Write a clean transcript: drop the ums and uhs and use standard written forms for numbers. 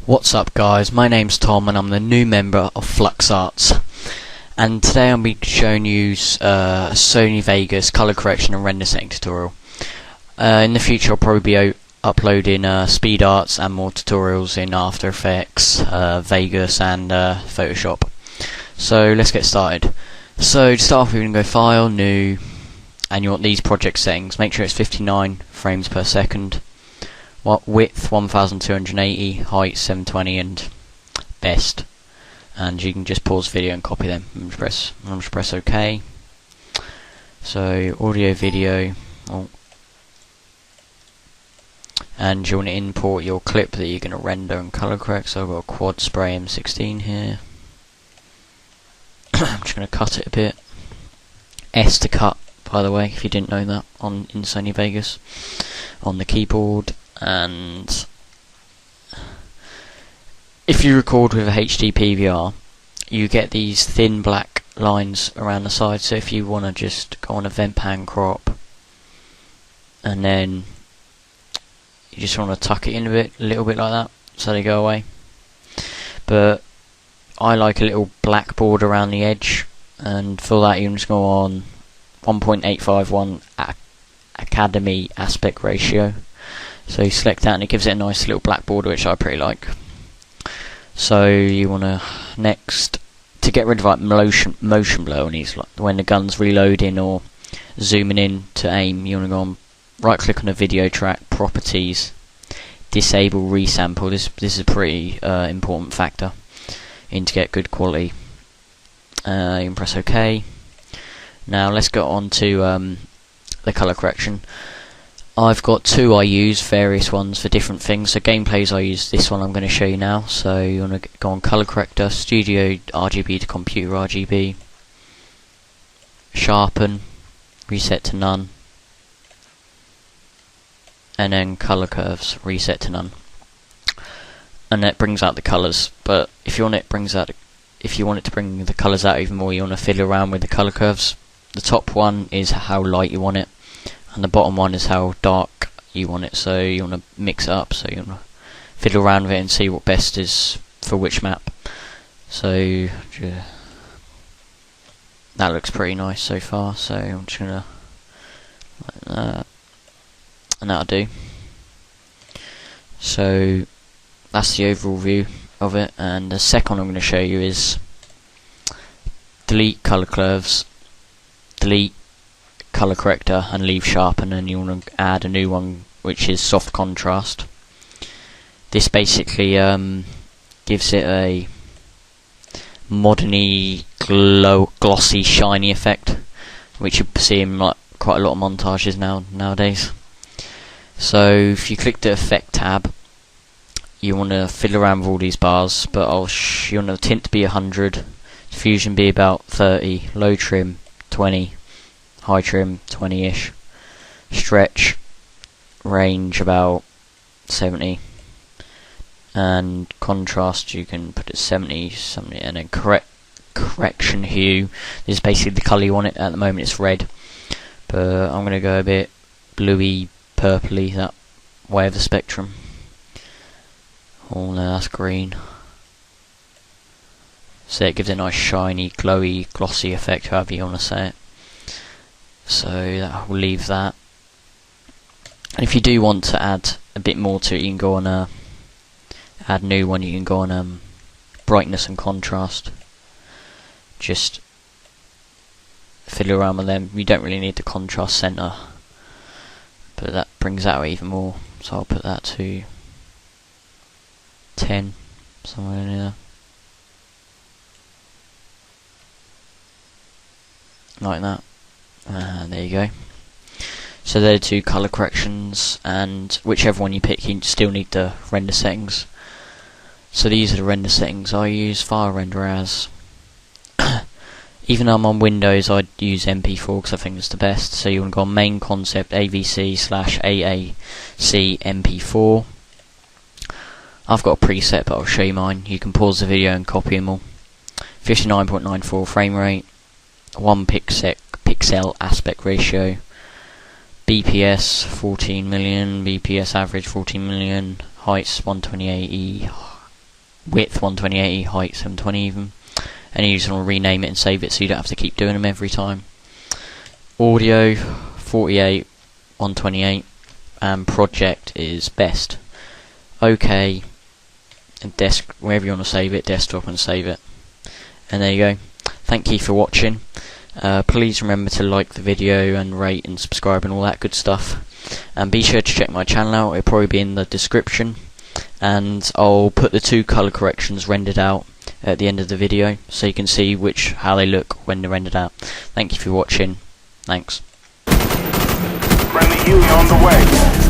What's up guys, my name's Tom and I'm the new member of Flux Arts, and today I'll be showing you Sony Vegas color correction and render setting tutorial. In the future I'll probably be uploading speed arts and more tutorials in After Effects, Vegas and Photoshop. So let's get started. So to start off we're going to go File, New, and you want these project settings. Make sure it's 59 frames per second. Width 1280, height 720, and best. And you can just pause video and copy them. I'm just press OK. So audio, video, and you want to import your clip that you're going to render and color correct. So I've got a quad spray M16 here. I'm just going to cut it a bit. S to cut, by the way, if you didn't know that, in Sony Vegas on the keyboard. And if you record with a HD PVR, you get these thin black lines around the side. So if you want to just go on event pan crop, and then you just want to tuck it in a little bit like that, so they go away. But I like a little black border around the edge, and for that you can just go on 1.851 Academy aspect ratio. So you select that and it gives it a nice little black border, which I pretty like. So you want to next, to get rid of like motion blur on these, like when the gun's reloading or zooming in to aim, you want to go on, right click on the video track, properties, disable resample. This is a pretty important factor to get good quality. You can press OK. Now let's go on to the color correction. I've got two I use, various ones for different things. So gameplays I use this one I'm going to show you now. So you want to go on color corrector, studio RGB to computer RGB, sharpen, reset to none, and then color curves, reset to none. And that brings out the colors. But if you want it to bring the colors out even more, you want to fiddle around with the color curves. The top one is how light you want it, and the bottom one is how dark you want it. So you want to mix it up, so you want to fiddle around with it and see what best is for which map. So that looks pretty nice so far, so I'm just gonna like that, and that'll do. So that's the overall view of it. And the second I'm going to show you is delete color curves, delete color corrector, and leave sharpen, and you want to add a new one which is soft contrast. This basically gives it a moderny glossy shiny effect, which you see in like quite a lot of montages nowadays. So if you click the effect tab, you want to fiddle around with all these bars, but you want the tint to be 100, diffusion be about 30, low trim 20, high trim 20ish, stretch range about 70, and contrast you can put it 70, and then correction hue, this is basically the colour you want it. At the moment it's red, but I'm going to go a bit bluey purpley that way of the spectrum. Oh no, that's green. So it gives it a nice shiny, glowy, glossy effect, however you want to say it. So that will leave that. And if you do want to add a bit more to it, you can go on add new one. You can go on brightness and contrast. Just fiddle around with them. You don't really need the contrast center, but that brings out even more. So I'll put that to 10, somewhere in there, like that. And there you go. So there are two color corrections, and whichever one you pick, you still need the render settings. So these are the render settings I use. File render as. Even though I'm on Windows, I'd use MP4 because I think it's the best. So you want to go on main concept AVC/AAC MP4. I've got a preset, but I'll show you mine. You can pause the video and copy them all. 59.94 frame rate, 1 pixel aspect ratio, BPS 14 million, BPS average 14 million, heights 128E, width 120/80, height 720 even, and you just want to rename it and save it so you don't have to keep doing them every time. Audio 48 128, and project is best. OK, and wherever you want to save it, desktop, and save it. And there you go. Thank you for watching. Please remember to like the video and rate and subscribe and all that good stuff. And be sure to check my channel out. It'll probably be in the description. And I'll put the 2 colour corrections rendered out at the end of the video, so you can see how they look when they're rendered out. Thank you for watching. Thanks. Friendly Huey on the way.